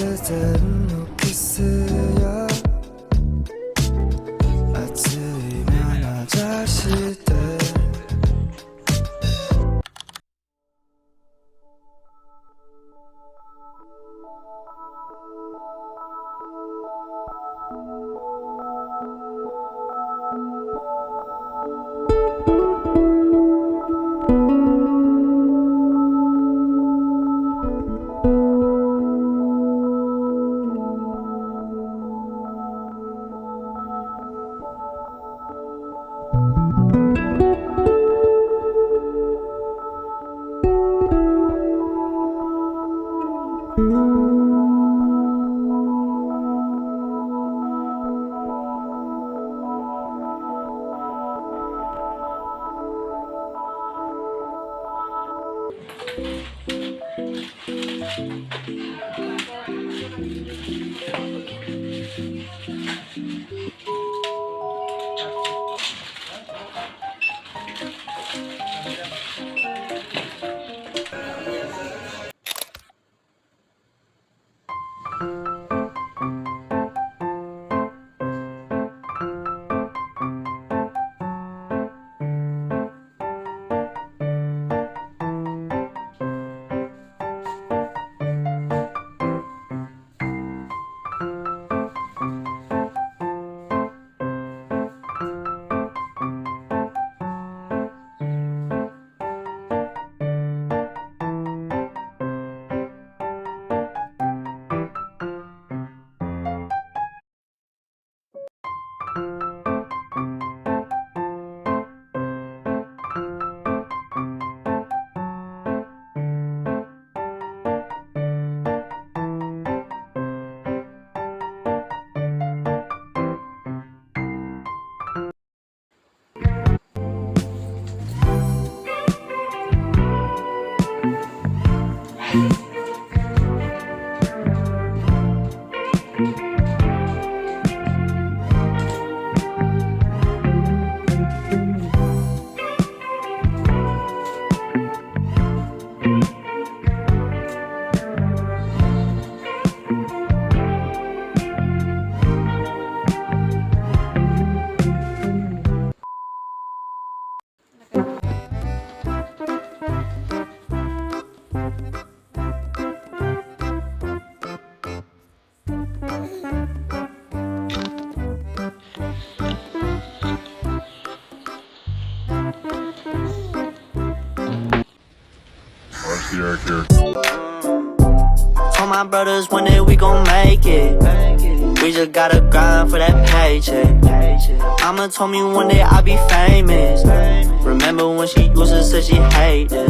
그댄 루키스야 아침이면 아자시대 Told my brothers one day we gon' make it. We just gotta grind for that paycheck. Mama told me one day I'll be famous. Remember when she used to say she hate this.